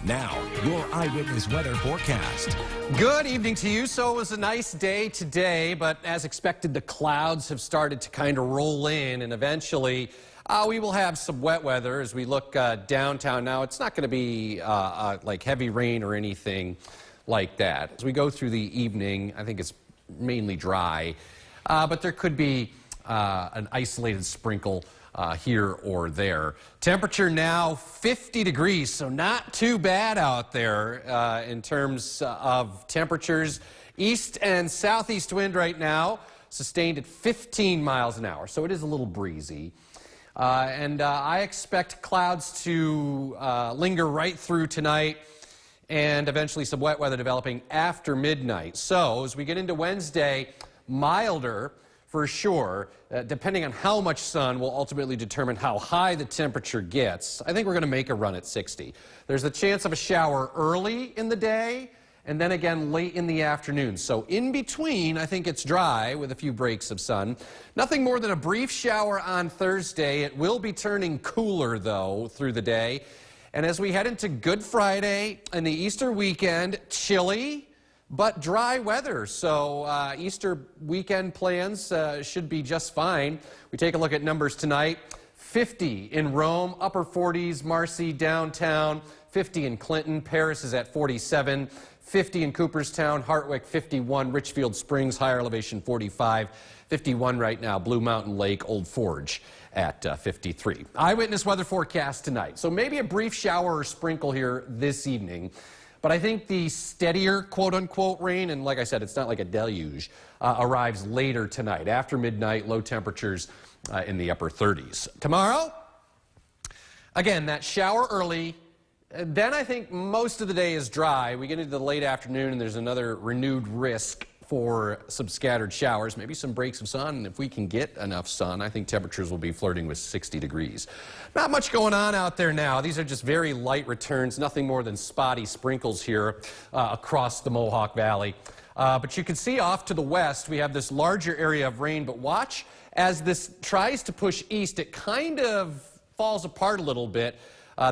Now, your eyewitness weather forecast. Good evening to you. So it was a nice day today, but as expected, the clouds have started to kind of roll in, and eventually we will have some wet weather as we look downtown. Now, it's not going to be like heavy rain or anything like that. As we go through the evening, I think it's mainly dry, but there could be an isolated sprinkle here or there. Temperature now 50 degrees, so not too bad out there in terms of temperatures. East and southeast wind right now sustained at 15 miles an hour, so it is a little breezy. And I expect clouds to linger right through tonight and eventually some wet weather developing after midnight. So as we get into Wednesday, milder for sure, depending on how much sun will ultimately determine how high the temperature gets. I think we're going to make a run at 60. There's a chance of a shower early in the day and then again late in the afternoon. So in between, I think it's dry with a few breaks of sun. Nothing more than a brief shower on Thursday. It will be turning cooler, though, through the day. And as we head into Good Friday and the Easter weekend, chilly but dry weather, so Easter weekend plans should be just fine. We take a look at numbers tonight. 50 in Rome, upper 40s, Marcy, downtown, 50 in Clinton, Paris is at 47, 50 in Cooperstown, Hartwick 51, Richfield Springs, higher elevation 45, 51 right now, Blue Mountain Lake, Old Forge at 53. Eyewitness weather forecast tonight. So maybe a brief shower or sprinkle here this evening. But I think the steadier, quote-unquote, rain, and like I said, it's not like a deluge, arrives later tonight. After midnight, low temperatures in the upper 30s. Tomorrow, again, that shower early. Then I think most of the day is dry. We get into the late afternoon, and there's another renewed risk for some scattered showers, maybe some breaks of sun. And if we can get enough sun, I think temperatures will be flirting with 60 degrees. Not much going on out there now. These are just very light returns, nothing more than spotty sprinkles here across the Mohawk Valley. But you can see off to the west, we have this larger area of rain. But watch as this tries to push east, it kind of falls apart a little bit.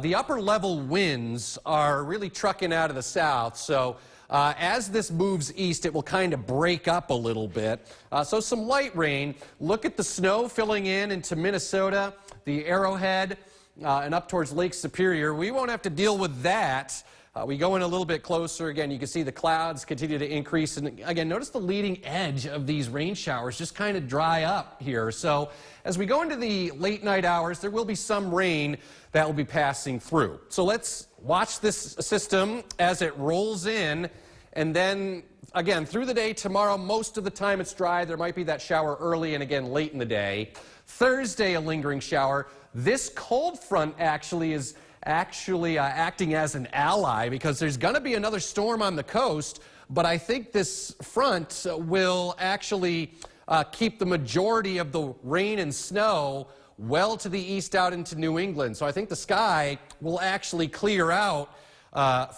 The upper level winds are really trucking out of the south. So as this moves east, it will kind of break up a little bit. So some light rain. Look at the snow filling in into Minnesota, the Arrowhead, and up towards Lake Superior. We won't have to deal with that. We go in a little bit closer. Again, you can see the clouds continue to increase. And again, notice the leading edge of these rain showers just kind of dry up here. So as we go into the late night hours, there will be some rain that will be passing through. So let's watch this system as it rolls in. And then, again, through the day tomorrow, most of the time it's dry. There might be that shower early and again late in the day. Thursday, a lingering shower. This cold front actually is acting as an ally because there's going to be another storm on the coast, but I think this front will actually keep the majority of the rain and snow well to the east out into New England. So I think the sky will actually clear out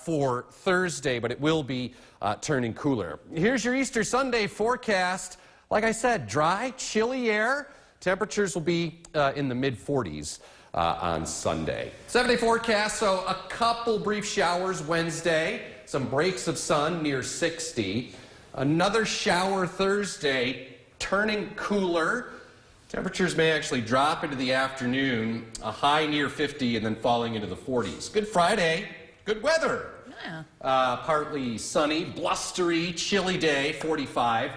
for Thursday, but it will be turning cooler. Here's your Easter Sunday forecast. Like I said, dry, chilly air. Temperatures will be in the mid-40s. On Sunday. 7-day forecast, so a couple brief showers Wednesday, some breaks of sun near 60. Another shower Thursday, turning cooler. Temperatures may actually drop into the afternoon, a high near 50 and then falling into the 40s. Good Friday, good weather. Yeah. Partly sunny, blustery, chilly day, 45.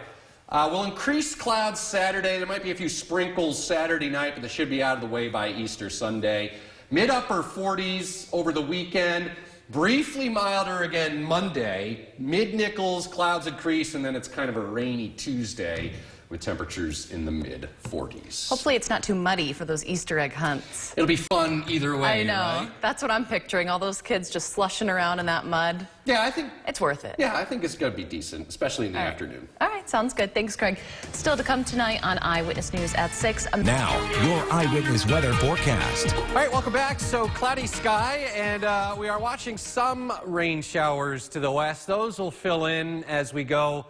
We'll increase clouds Saturday. There might be a few sprinkles Saturday night, but they should be out of the way by Easter Sunday. Mid-upper 40s over the weekend. Briefly milder again Monday. Mid-Nichols, clouds increase, and then it's kind of a rainy Tuesday with temperatures in the mid-40s. Hopefully it's not too muddy for those Easter egg hunts. It'll be fun either way, I know. Right? That's what I'm picturing, all those kids just slushing around in that mud. Yeah, I think it's worth it. Yeah, I think it's going to be decent, especially in the afternoon. All right, sounds good. Thanks, Craig. Still to come tonight on Eyewitness News at 6. Now, your eyewitness weather forecast. All right, welcome back. So cloudy sky, and we are watching some rain showers to the west. Those will fill in as we go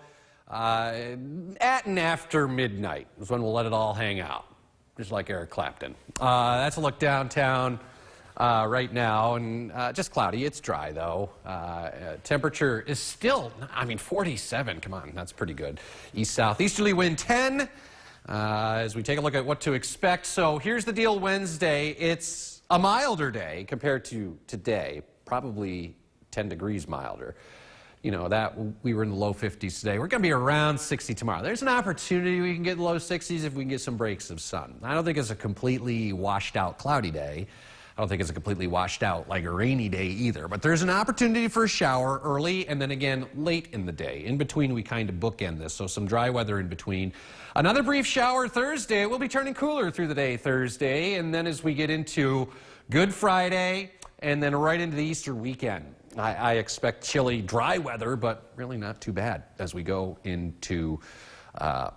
at and after midnight is when we'll let it all hang out, just like Eric Clapton. That's a look downtown. right now, and just cloudy. It's dry, though. Temperature is still, 47. Come on, that's pretty good. East-southeasterly wind 10. As we take a look at what to expect. So here's the deal Wednesday. It's a milder day compared to today, probably 10 degrees milder. You know, that we were in the low 50s today. We're going to be around 60 tomorrow. There's an opportunity we can get in the low 60s if we can get some breaks of sun. I don't think it's a completely washed out cloudy day. I don't think it's a completely washed out like a rainy day either. But there's an opportunity for a shower early and then again late in the day. In between, we kind of bookend this, so some dry weather in between. Another brief shower Thursday. We'll be turning cooler through the day Thursday. And then as we get into Good Friday and then right into the Easter weekend, I expect chilly, dry weather, but really not too bad as we go into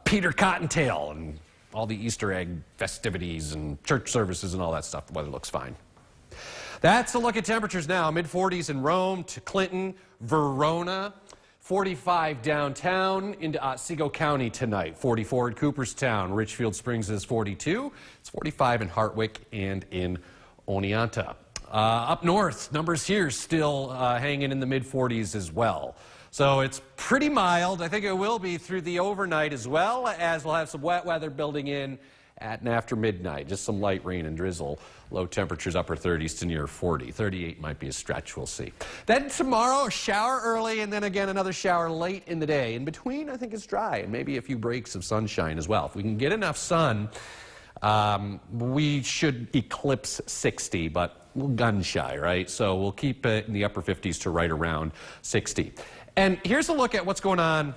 Peter Cottontail and all the Easter egg festivities and church services and all that stuff. The weather looks fine. That's a look at temperatures now. Mid-40s in Rome to Clinton, Verona, 45 downtown into Otsego County tonight. 44 in Cooperstown. Richfield Springs is 42. It's 45 in Hartwick and in Oneonta. Up north, numbers here still hanging in the mid-40s as well. So it's pretty mild. I think it will be through the overnight as well, as we'll have some wet weather building in at and after midnight. Just some light rain and drizzle. Low temperatures upper 30s to near 40. 38 might be a stretch. We'll see. Then tomorrow, a shower early and then again another shower late in the day. In between, I think it's dry and maybe a few breaks of sunshine as well. If we can get enough sun, we should eclipse 60, but we're gun shy, right? So we'll keep it in the upper 50s to right around 60. And here's a look at what's going on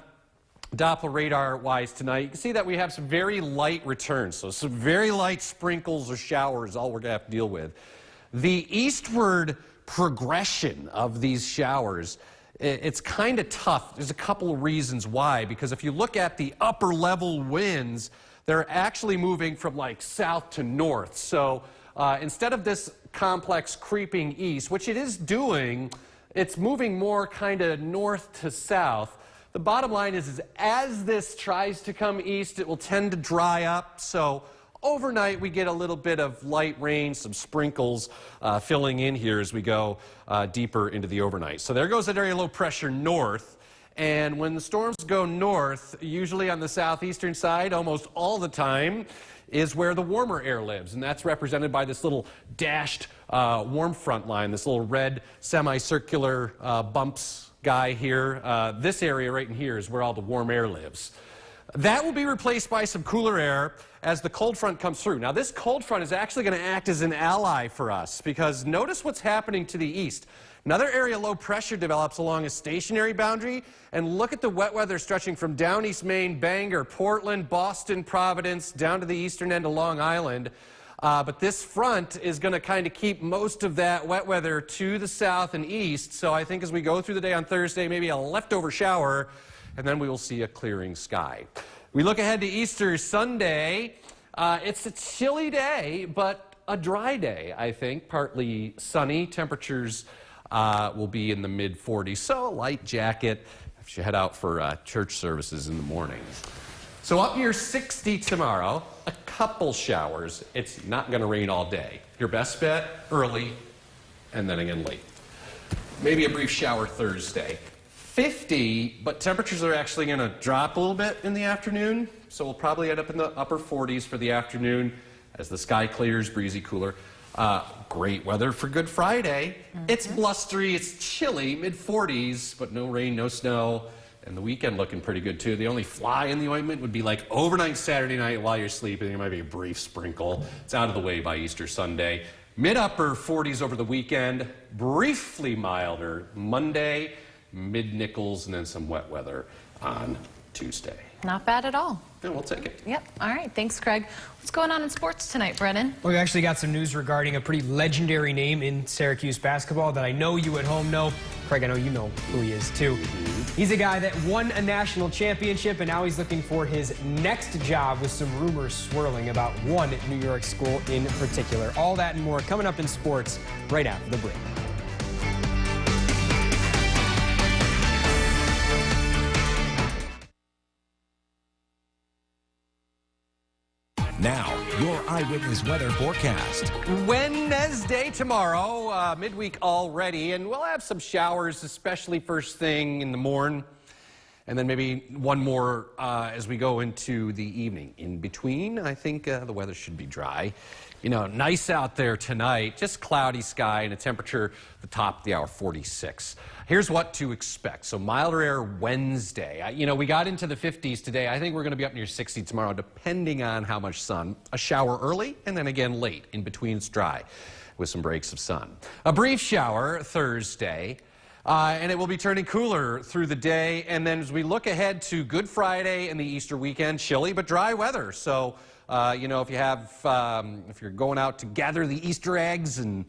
Doppler radar-wise tonight. You can see that we have some very light returns, so some very light sprinkles or showers, all we're going to have to deal with. The eastward progression of these showers, it's kind of tough. There's a couple of reasons why, because if you look at the upper level winds, they're actually moving from like south to north. So instead of this complex creeping east, which it is doing, it's moving more kind of north to south. The bottom line is as this tries to come east, it will tend to dry up. So overnight, we get a little bit of light rain, some sprinkles filling in here as we go deeper into the overnight. So there goes that area low pressure north. And when the storms go north, usually on the southeastern side, almost all the time, is where the warmer air lives. And that's represented by this little dashed warm front line, this little red semicircular bumps guy here. This area right in here is where all the warm air lives. That will be replaced by some cooler air as the cold front comes through. Now, this cold front is actually going to act as an ally for us because notice what's happening to the east. Another area low pressure develops along a stationary boundary, and look at the wet weather stretching from down East Maine, Bangor, Portland, Boston, Providence, down to the eastern end of Long Island. But this front is going to kind of keep most of that wet weather to the south and east. So I think as we go through the day on Thursday, maybe a leftover shower, and then we will see a clearing sky. We look ahead to Easter Sunday. It's a chilly day, but a dry day, I think. Partly sunny. Temperatures will be in the mid-40s. So a light jacket if you head out for church services in the morning. So up near 60 tomorrow, a couple showers. It's not going to rain all day. Your best bet, early, and then again late. Maybe a brief shower Thursday. 50, but temperatures are actually going to drop a little bit in the afternoon. So we'll probably end up in the upper 40s for the afternoon as the sky clears, breezy, cooler. Great weather for Good Friday. It's blustery, it's chilly, mid-40s, but no rain, no snow. And the weekend looking pretty good, too. The only fly in the ointment would be like overnight Saturday night while you're sleeping. There might be a brief sprinkle. It's out of the way by Easter Sunday. Mid-upper 40s over the weekend. Briefly milder Monday, mid-nickels, and then some wet weather on Tuesday. Not bad at all. Yeah, we'll take it. Yep. All right. Thanks, Craig. What's going on in sports tonight, Brennan? Well, we actually got some news regarding a pretty legendary name in Syracuse basketball that I know you at home know. Craig, I know you know who he is, too. He's a guy that won a national championship, and now he's looking for his next job with some rumors swirling about one New York school in particular. All that and more coming up in sports right after the break. Now, your Eyewitness Weather forecast. Wednesday tomorrow, midweek already, and we'll have some showers, especially first thing in the morning, and then maybe one more as we go into the evening. In between, I think the weather should be dry. You know, nice out there tonight, just cloudy sky and a temperature at the top of the hour, 46. Here's what to expect. So milder air Wednesday. You know, we got into the 50s today. I think we're going to be up near 60 tomorrow, depending on how much sun. A shower early and then again late. In between, it's dry with some breaks of sun. A brief shower Thursday. And it will be turning cooler through the day. And then as we look ahead to Good Friday and the Easter weekend, chilly but dry weather. So, you know, if you're going out to gather the Easter eggs and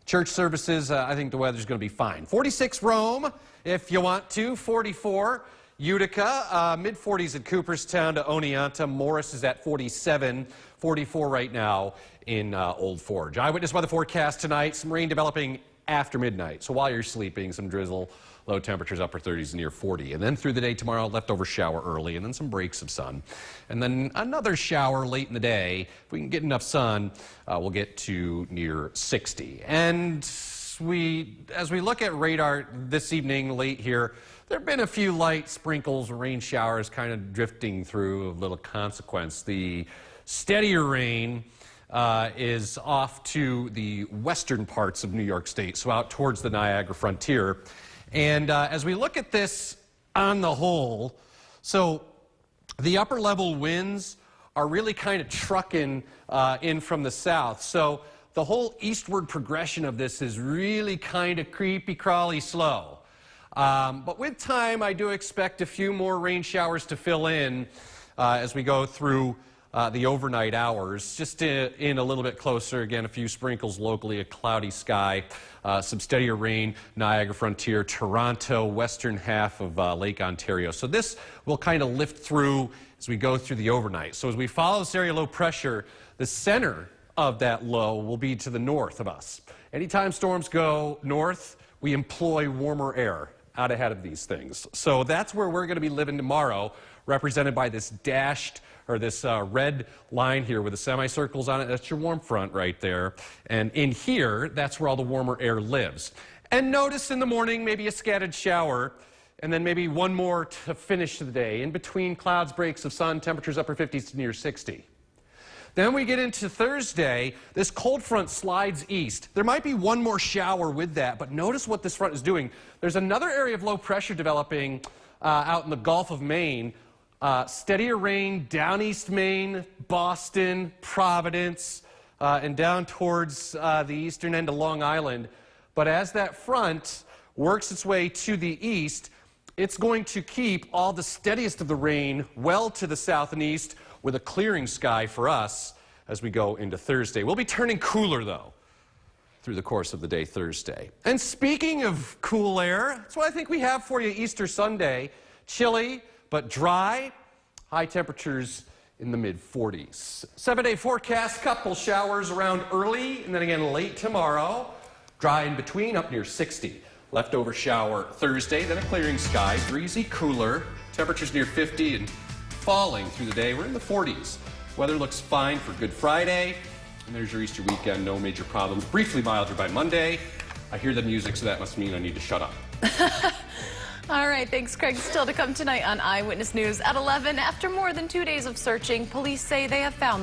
church services, I think the weather's going to be fine. 46 Rome, if you want to. 44 Utica, mid-40s at Cooperstown to Oneonta. Morris is at 47. 44 right now in Old Forge. Eyewitness weather forecast tonight. Some rain developing after midnight. So while you're sleeping, some drizzle, low temperatures upper 30s near 40. And then through the day tomorrow, leftover shower early, and then some breaks of sun. And then another shower late in the day. If we can get enough sun, we'll get to near 60. And as we look at radar this evening, late here, there have been a few light sprinkles, rain showers kind of drifting through of little consequence. The steadier rain is off to the western parts of New York State, so out towards the Niagara frontier. And as we look at this on the whole, so the upper level winds are really kind of trucking in from the south. So the whole eastward progression of this is really kind of creepy, crawly, slow. But with time, I do expect a few more rain showers to fill in as we go through the overnight hours, just in a little bit closer. Again, a few sprinkles locally, a cloudy sky, some steadier rain, Niagara frontier, Toronto, western half of Lake Ontario. So this will kind of lift through as we go through the overnight. So as we follow this area low pressure, the center of that low will be to the north of us. Anytime storms go north, we employ warmer air out ahead of these things. So that's where we're going to be living tomorrow, represented by this dashed or this red line here with the semicircles on it. That's your warm front right there. And in here, that's where all the warmer air lives. And notice in the morning, maybe a scattered shower, and then maybe one more to finish the day. In between, clouds, breaks of sun, temperatures upper 50s to near 60. Then we get into Thursday. This cold front slides east. There might be one more shower with that, but notice what this front is doing. There's another area of low pressure developing out in the Gulf of Maine. Steadier rain down East Maine, Boston, Providence, and down towards the eastern end of Long Island. But as that front works its way to the east, it's going to keep all the steadiest of the rain well to the south and east with a clearing sky for us as we go into Thursday. We'll be turning cooler, though, through the course of the day Thursday. And speaking of cool air, that's what I think we have for you Easter Sunday. Chilly but dry, high temperatures in the mid-40s. 7-day forecast, couple showers around early and then again late tomorrow. Dry in between, up near 60. Leftover shower Thursday, then a clearing sky, breezy, cooler, temperatures near 50 and falling through the day. We're in the 40s. Weather looks fine for Good Friday. And there's your Easter weekend, no major problems. Briefly milder by Monday. I hear the music, so that must mean I need to shut up. All right, thanks, Craig. Still to come tonight on Eyewitness News at 11. After more than 2 days of searching, police say they have found the